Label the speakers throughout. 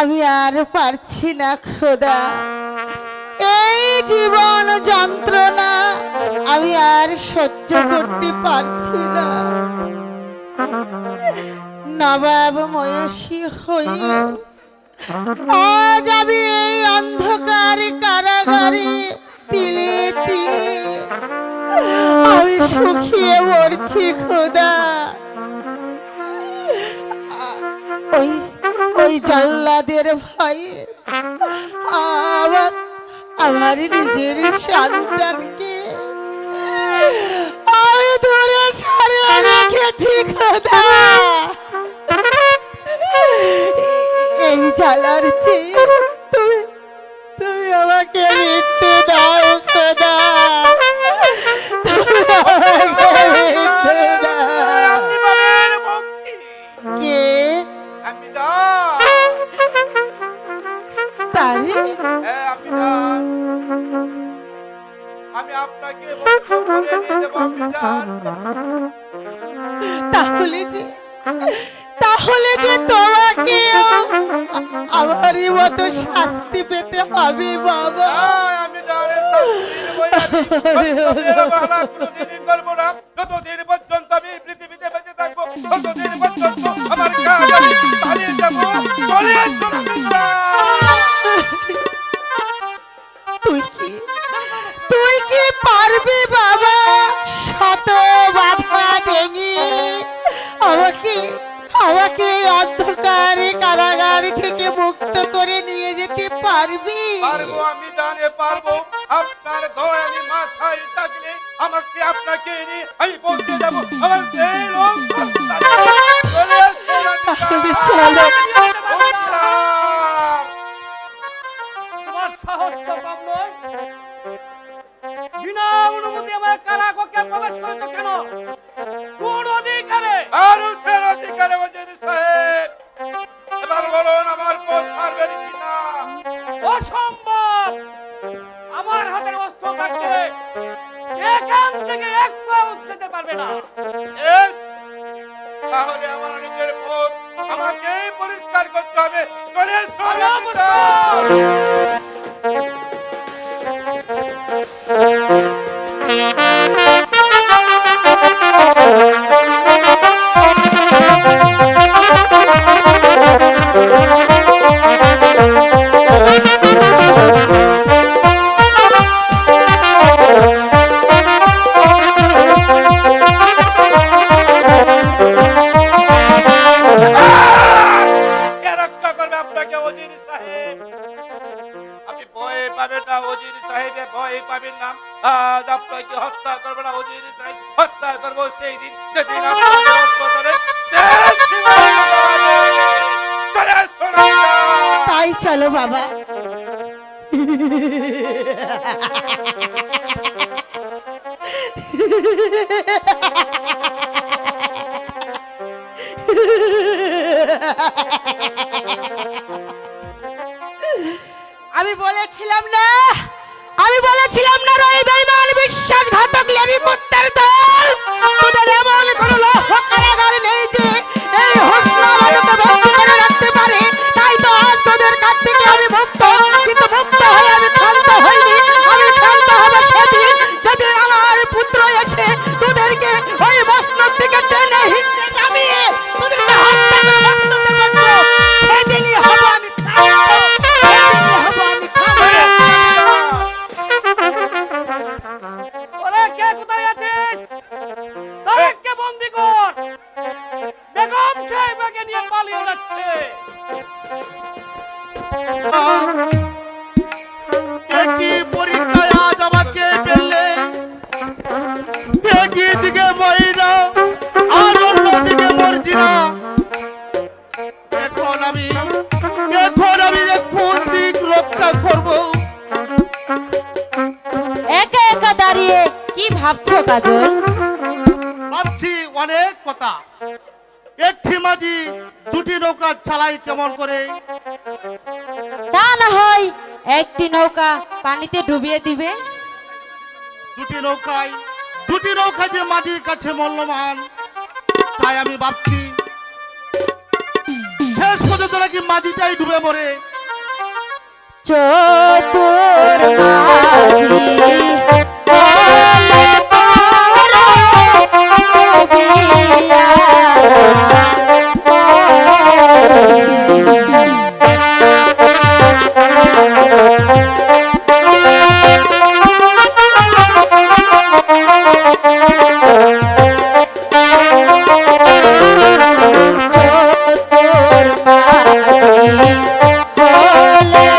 Speaker 1: আমি আর পারছি না খোদা, এই জীবন যন্ত্রণা আমি আর সহ্য করতে পারছি না। নবাব ময়সী হয়ে আজ আমি এই অন্ধকার কারাগারে তিলে তিলে আমি শুকিয়ে মরছি খোদা। ওই ওই জল্লাদের ভয়ে আমার নিজের সন্তানকে আমি দূরে সরিয়ে রেখেছি খোদা। এই জ্বালার চেয়ে তুমি তুমি আমাকে মৃত্যু দাও খোদা, তুমি আমাকে মৃত্যু দাও। কে তারে?
Speaker 2: আমি আপনাকে মুক্ত করে নিয়ে যাব অভিযান।
Speaker 1: তাহলে যে তোমাকে আমারই মতো শাস্তি পেতে হবে বাবা।
Speaker 2: আমি জানি শাস্তি কোনোদিনই করবো না। যতদিন পর্যন্ত আমি পৃথিবীতে বেঁচে থাকবো ততদিন পর্যন্ত আমার কাজ আমি চালিয়ে যাবো।
Speaker 1: তুই কি পারবি বাবা শত বাধা ডিঙিয়ে আমাকে আমাকে অন্ধকার কারাগার থেকে মুক্ত করে নিয়ে যেতে পারবি?
Speaker 2: পারবো, আমি জানি পারবো। আপনার দয়া আমি মাথায় থাকলে আমাকে আপনাকে নিয়ে আমি পৌঁছে যাবো আমার সেই লোক।
Speaker 3: তোমার সাহস তো কম নয়। বিনা অনুমতি আমার কারাগারে প্রবেশ করেছো কেন? কোন অধিকারে?
Speaker 2: আরশের অধিকারে ওজির সাহেব। এবার বলুন আমার পথ ছাড়বেন কিনা?
Speaker 3: অসম্ভব। আমার হাতের অস্ত্র থাকলে এখান থেকে এক পা উঠতে পারবে না।
Speaker 2: তাহলে আমার নিজের পথ আমাকেই পরিষ্কার করতে হবে। চলে হত্যা করবে না ওজির সাহেব, হত্যা করবো সেই দিন যেদিন
Speaker 1: তাই চলো বাবা। আমি বলেছিলাম না রই বেঈমান বিশ্বাসঘাতক লেবি কুত্তার দল, তোদের এমন কোন লোহ কারাগার নেই যে এই হোসলা মানুষকে বন্দী করে রাখতে পারে। তাই তো আজ তোদের কাছ থেকে আমি মুক্ত, কিন্তু মুক্ত হয়ে আমি ক্ষান্ত হইনি। আমি ক্ষান্ত হব সেদিন যেদিন আমার পুত্র এসে তোদেরকে ওই মসনদ থেকে টেনে হিঁচড়ে নামিয়ে তোদেরকে হত্যা করে মসনদে বসবো। সেদিনই হব আমি ক্ষান্ত, সেদিনই হব আমি ক্ষান্ত।
Speaker 3: ওরে কে কোথায় আছিস? তাকে বন্দী কর। বেগম সাহেবকে নিয়ে পালিয়ে যাচ্ছে।
Speaker 2: একই পরীক্ষায় আজ আমাকে পেলে, একই দিকে মরি না আর অন্যদিকে মরছি না। এখন আমি কোন দিক রক্ষা করবো?
Speaker 1: একা একা দাঁড়িয়ে কি ভাবছো কাজল?
Speaker 2: ভাবছি অনেক কথা। একটি মাঝি দুটি নৌকা চালাই কেমন করে?
Speaker 1: তা না হয় একটি নৌকা পানিতে ডুবিয়ে দিবে।
Speaker 2: দুটি নৌকা যে মাঝির কাছে মূল্যবান, তাই আমি ভাবছি সে
Speaker 4: শেষ পর্যন্ত নাকি মাটিটাই ডুবে মরে।
Speaker 1: চতুর মাঝি বলে চতুর মাঝি বলে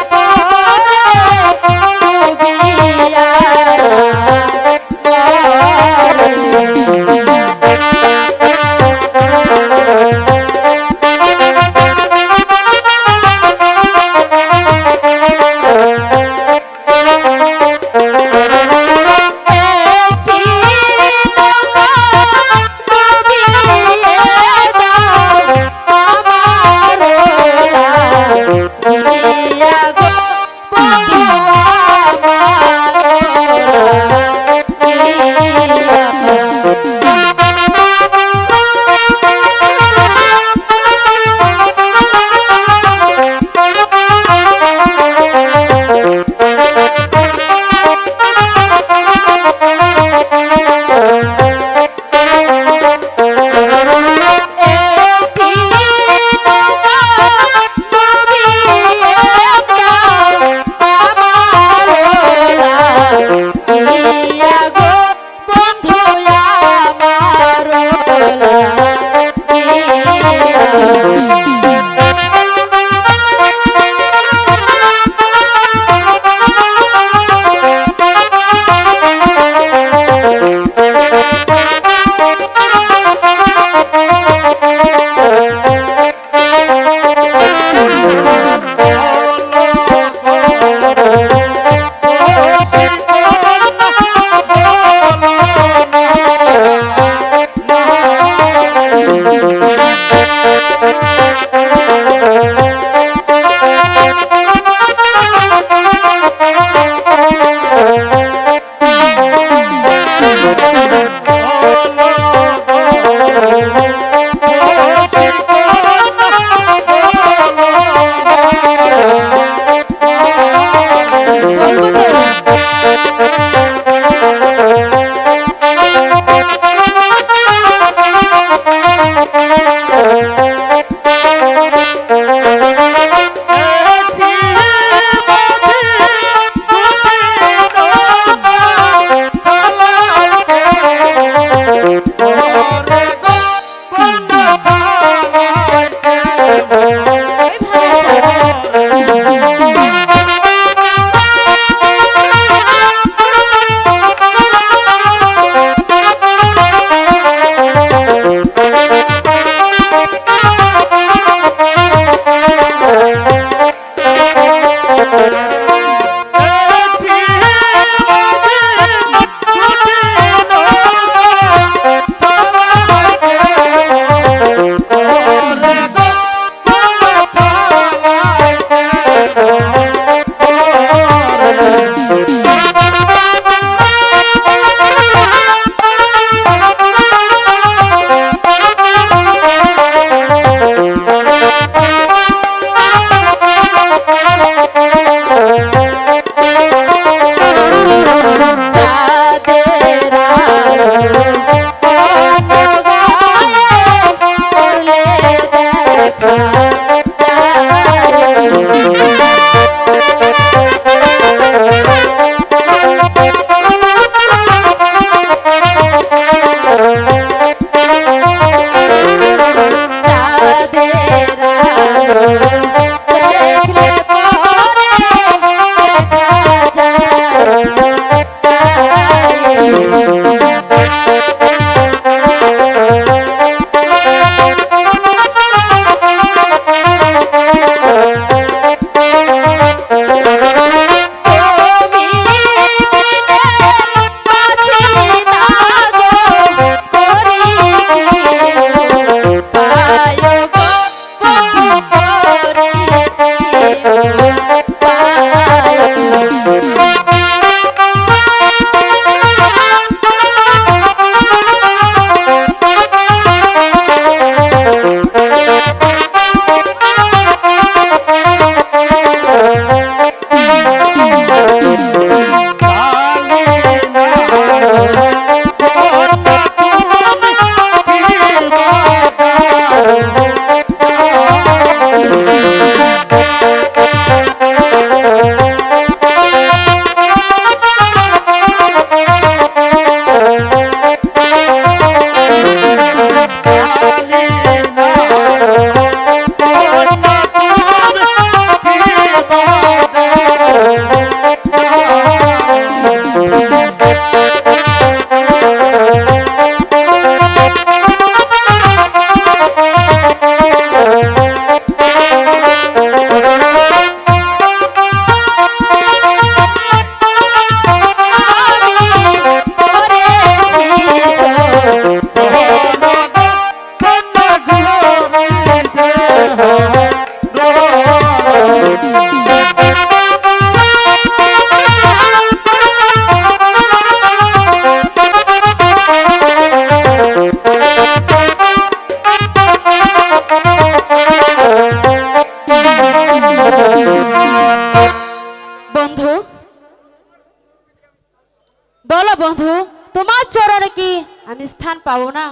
Speaker 1: বলো বন্ধু, তোমার চরণে কি আমি স্থান পাবো না?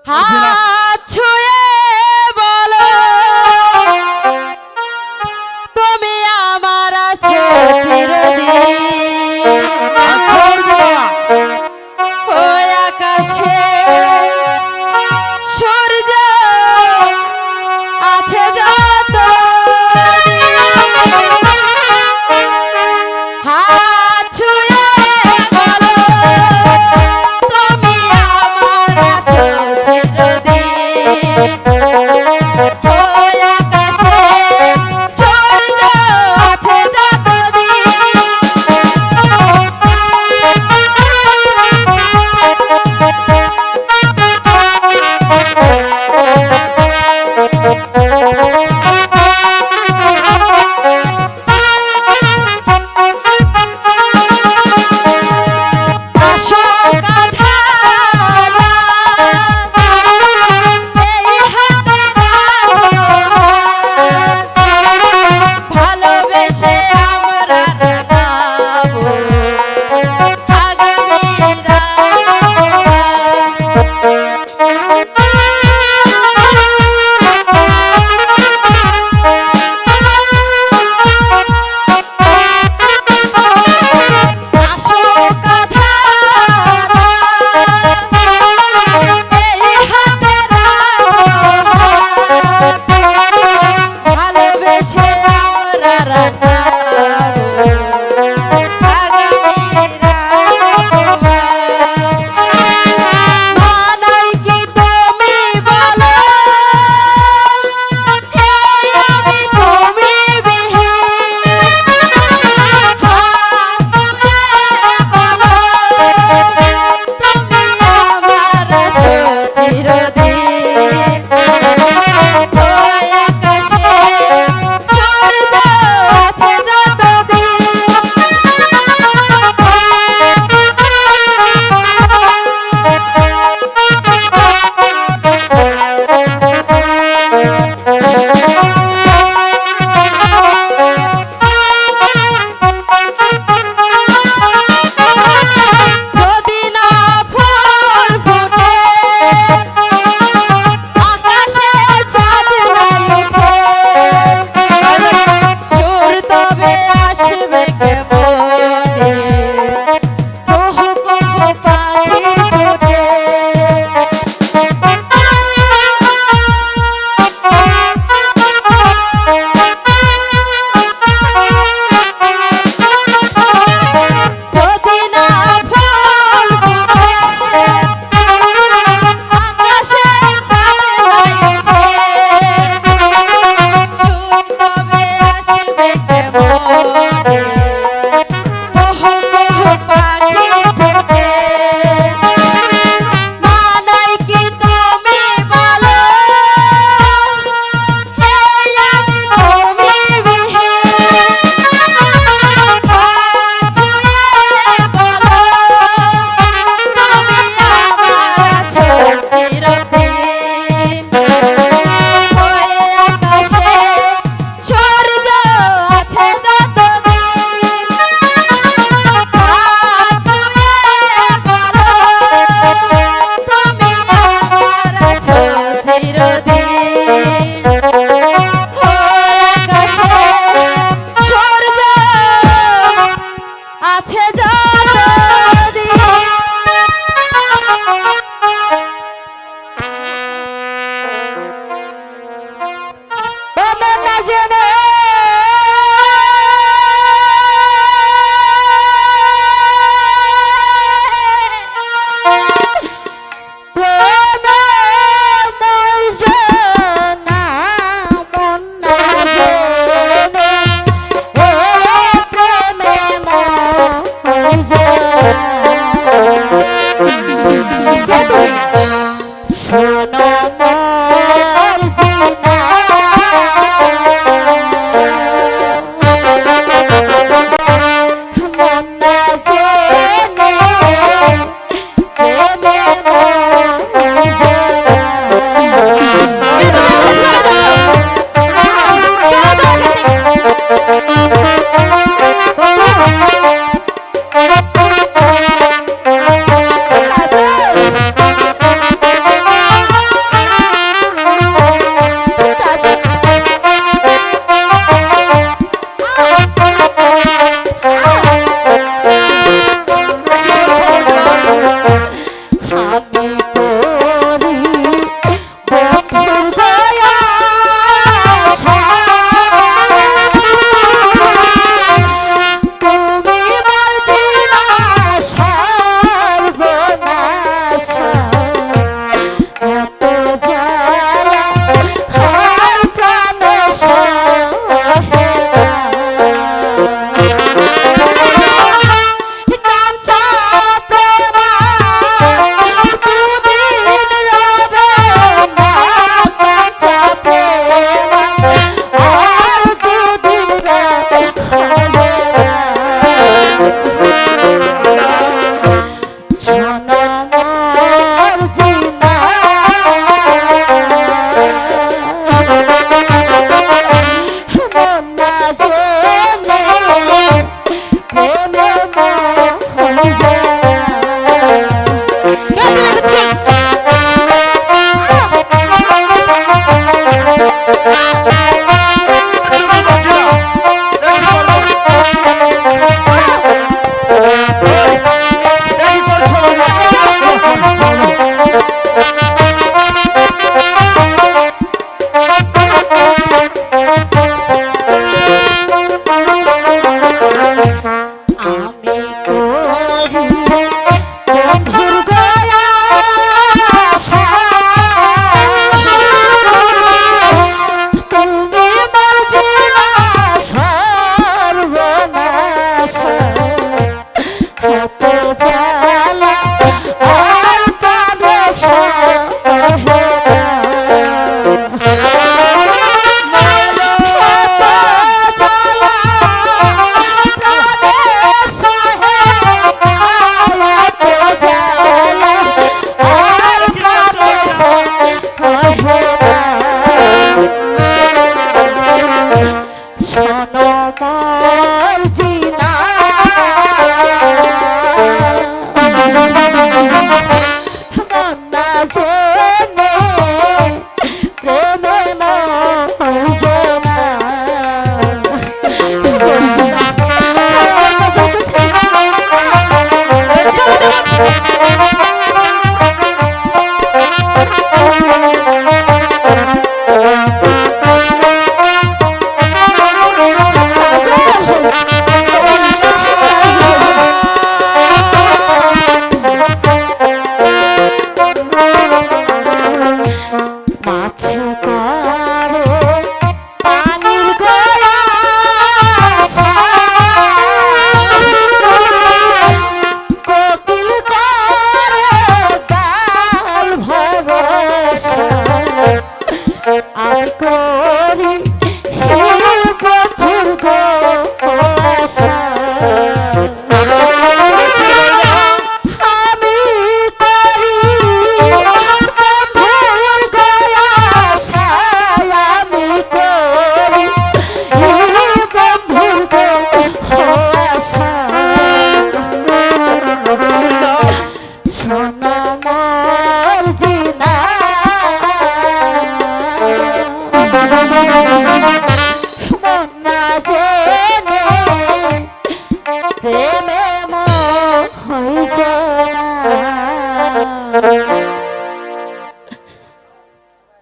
Speaker 1: হাত ছুঁয়ে বলো তুমি আমার আছো চিরদিন। ওই আকাশে সূর্য আছে যত হাত ছুঁয়ে বলো তুমি আমার আছো চিরদিন। ওই আকাশে সূর্য আছে যতদিন। ভালোবেসে আমরা রাগাবো আগামী ভালোবেসে আমরা রাগাবো মানাই কি তুমি বলো আমি তুমি যদি না ফুল ফুটে আকাশে চাঁদ নাই ওঠে সুর তবে আসবে কেমনে কহু কহু পাখি ফোটে যদি না ফুল ফুটে আকাশে চাঁদ নাই ওঠে সুর তবে আসবে কেমনে কহু কহু পাখি ফোটে মানাই কি তুমি বলো আমি তুমি আছে যতদিন না জেনে প্রেমে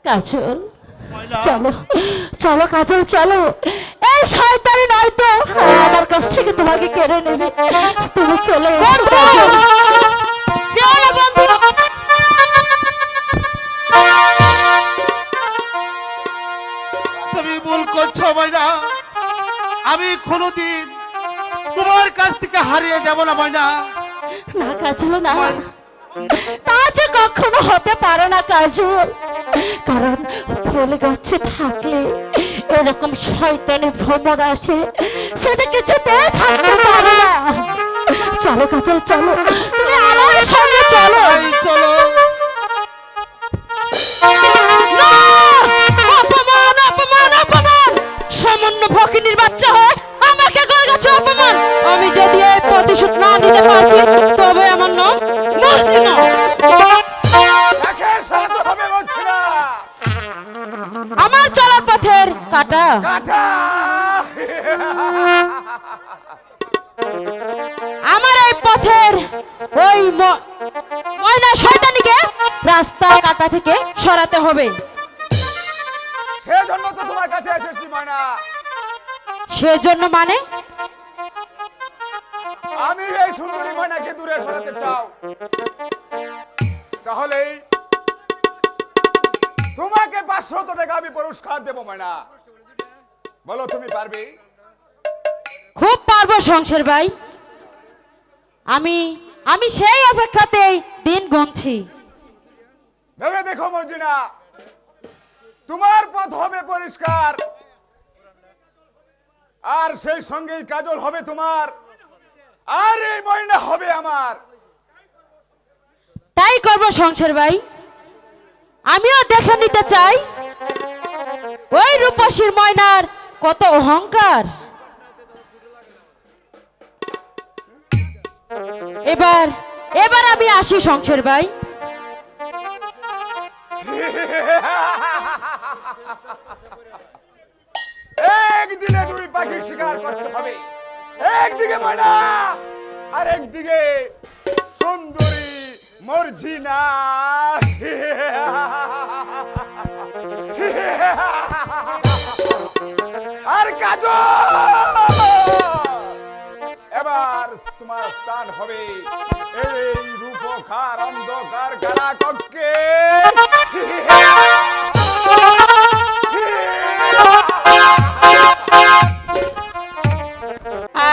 Speaker 5: কাজল চলো চলো কাজল চলো, এই শয়তানি নয়তো আমার কাছ থেকে তোমাকে কেড়ে নেবে। তুমি চলে এসো কাজল।
Speaker 1: যেও না বন্ধু।
Speaker 4: তুমি ভুল করছো ময়না, আমি কোনোদিন তোমার কাছ থেকে হারিয়ে যাব না ময়না।
Speaker 5: না কাজল না, তা যে কখনো হতে পারে না কাজল, কারণ ফুল গাছে থাকলে এরকম শয়তানি ভ্রমণ আসে, সেটা কিছুতে থাকতে পারে না। চলো কাজল চলো, তুমি আমার সঙ্গে চলো।
Speaker 4: এই চলো।
Speaker 1: না! অপমান অপমান অপমান! সামান্য ফকিনীর বাচ্চা হয় আমাকে করে গেছে অপমান। আমি যদি এই প্রতিশোধ না নিতে পারছি তবে আমার নাম মর্জিনা।
Speaker 3: তাকে সরাতে হবে বলছি না।
Speaker 1: আমার চলার পথের কাটা
Speaker 3: কাটা।
Speaker 1: আমার এই পথের ওই ময়না শয়তানিকে রাস্তা কাটা থেকে সরাতে হবে।
Speaker 3: সেজন্য তো তোমার কাছে এসেছি ময়না।
Speaker 1: সেজন্য মানে
Speaker 3: আমি এই সুন্দরী ময়নাকে দূরে সরাতে চাও, তাহলে তোমাকে 500 টাকা আমি পুরস্কার দেবো ময়না। বলো তুমি পারবে?
Speaker 1: খুব পারবো সংসার ভাই। আমি সেই অপেক্ষাতেই দিন গুনছি।
Speaker 3: ভেবে দেখো মর্জিনা, তোমার পথ হবে পরিষ্কার, আর সেই সঙ্গেই কাজল হবে তোমার, আর এই ময়না হবে আমার।
Speaker 1: তাই করবো সংসার ভাই। আমিও দেখে নিতে চাই ওই রূপসীর ময়নার কত অহংকার। এবার আমি আসি সংসার ভাই।
Speaker 3: একদিনে দুই পাখির শিকার করতে হবে, একদিকে ময়না আর একদিকে সুন্দরী মর্জিনা। আর কাজল, এবার তোমার স্থান হবে এই রূপকার অন্ধকার কারাকক্ষে।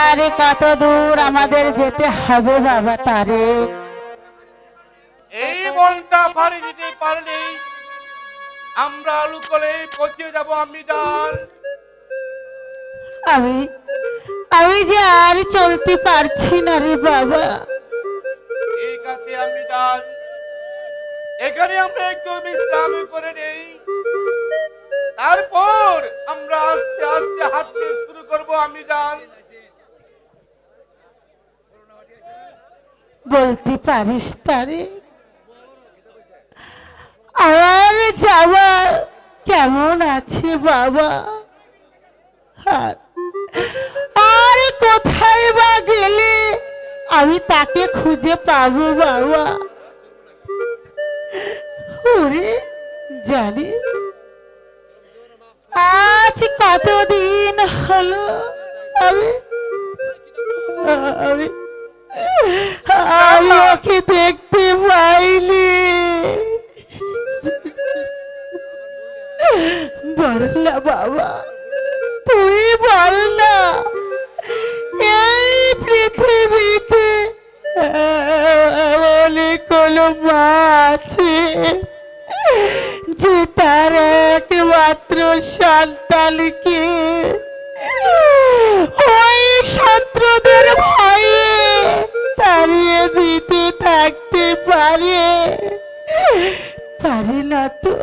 Speaker 5: আরে কত দূর আমাদের যেতে হবে বাবা তারে।
Speaker 2: এই বনটা পাড়ি দিতে পারলে আমরা লুকলে পৌঁছে যাব আমি জান।
Speaker 5: আমি যে আর চলতে পারছি না রে বাবা।
Speaker 2: ঠিক আছে আমি জান, এখানে আমরা একটু বিশ্রাম করে নেই, তারপর আমরা আস্তে আস্তে হাঁটতে শুরু করব আমি জান।
Speaker 5: বলতে পারিস তারে আমার যাওয়া কেমন আছে বাবা? আর কোথায় বা গেলে আমি তাকে খুঁজে পাবো বাবা? ওরে জানি আজ কতদিন হলো আমি আমি আমি ওকে দেখতে পাইনি। বল না বাবা, তুই বল না, এই পৃথিবীতে এমন কোনো মা আছে যে তার একমাত্র সন্তানকে ওই শত্রুদের ভয়ে তাড়িয়ে দিতে থাকতে পারে? পারে না তো।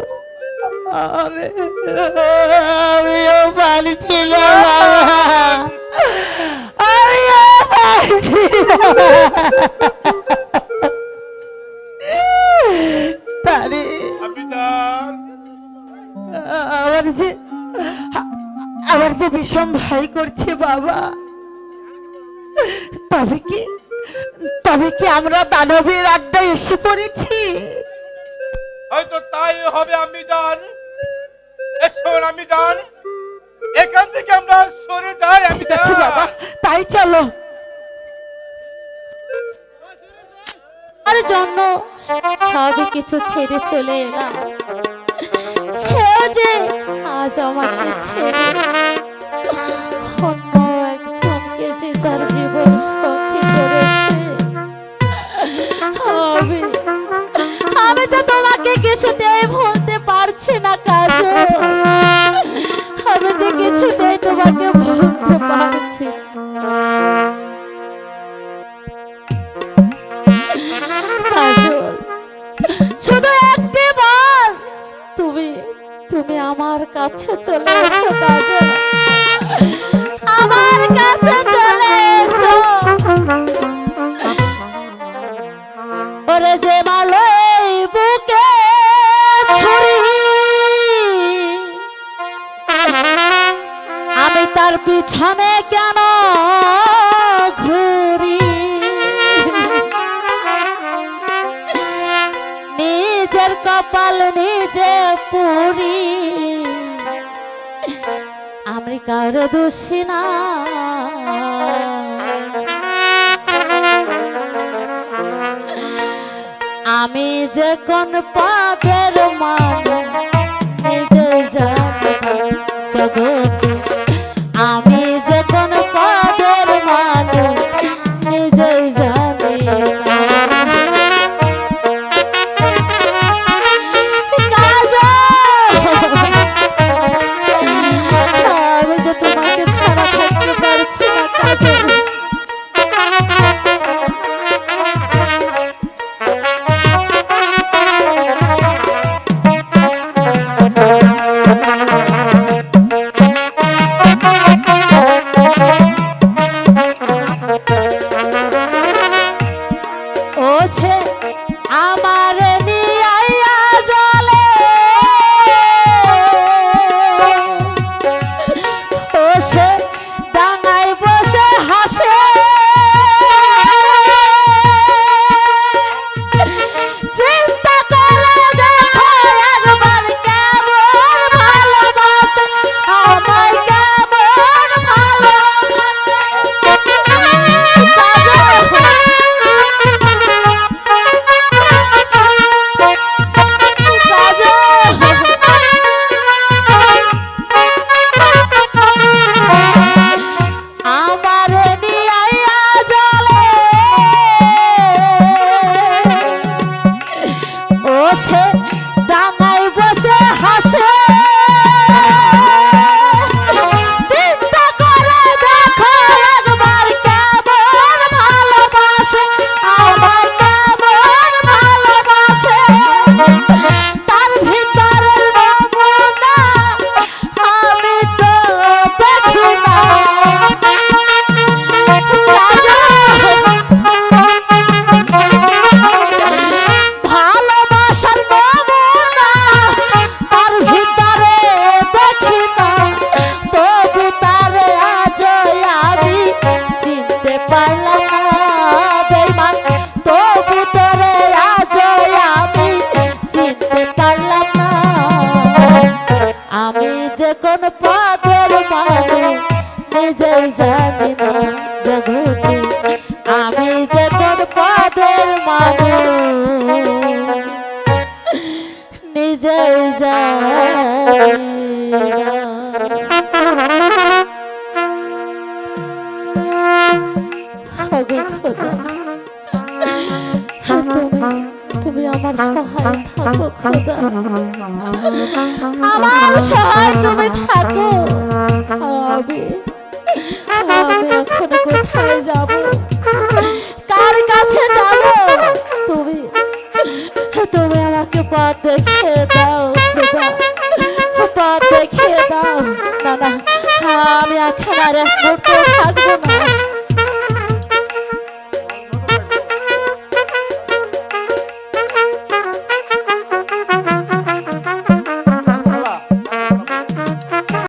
Speaker 5: আমিও পারছি না বাবা, আমিও পারছি না। তারে
Speaker 2: আমি জান,
Speaker 5: আমার যে ভীষণ ভয় করছে বাবা। তবে কি
Speaker 1: তবে কি আমরা দানবের আড্ডায় এসে পড়েছি?
Speaker 2: হয়তো তাই হবে। আমি জান, এসো আমি জান, এখান থেকে আমরা সরে যাই। আমি
Speaker 1: ঠিক আছে বাবা, তাই চলো।
Speaker 5: আর জন্য সবই কিছু ছেড়ে চলে এলাম, সেও যে আজ আমাকে ছেড়ে অন্য একজনকে যে তার জীবন সখী করেছে। আমি তো তোমাকে কিছুতেই ভুলতে পারছি না কাজল, আমি যে কিছুতেই তোমাকে ভুলতে পারছি না। কাজল, শুধু একটি বার তুমি আমার কাছে চলে এসো কাজল, আমার কাছে চলে এসো। ওরে যে মালয় বুকে ছুরি, আমি তার পিছনে কেন ঘুরি? নিজের কপাল নিজে পুরি, আমি কারো দোষী না। আমি যে কোন পাপের মানুষ নিজে জানি জগতে, আমি যে কোন পাপের মানুষ নিজে জানি না। আমি যে তোমাকে ছাড়া থাকতে পারছি না কাজল। ও সে আমার নিয়াইয়া জলে, ও সে ডাঙায় বসে হাসে, চিন্তা করে দেখো একবার কেমন ভালোবাসে আমায়, কেমন আমার নিয়াইয়া জলে, ও সে ডাঙায় বসে হাসে, চিন্তা করে দেখো একবার কেমন ভালোবাসে আমায়, কেমন ভালোবাসে। তার ভিতরের নমুনা আমি তো দেখি না। ভালোবাসার নমুনা তার ভিতরে দেখি না, তবু তারে আজ আমি চিনতে পারলাম না। বেঈমান, তবু তোরে আজ আমি চিনতে পারলাম না। আমি যে কোন পদের মানুষ নিজে জানি না জগতে, আমি যে কোন পদের মানুষ নিজে জানি না। ওগো খোদা, তুমি আমার সহায় থাকো খোদা, আমার সহায় তুমি থাকো। আমি এখন কোথায় যাব, কার কাছে যাব? তুমি আমাকে পথ দেখিয়ে দাও খোদা, পথ দেখিয়ে দাও। না না, আমি এখন আর এক মুহূর্ত থাকবো না।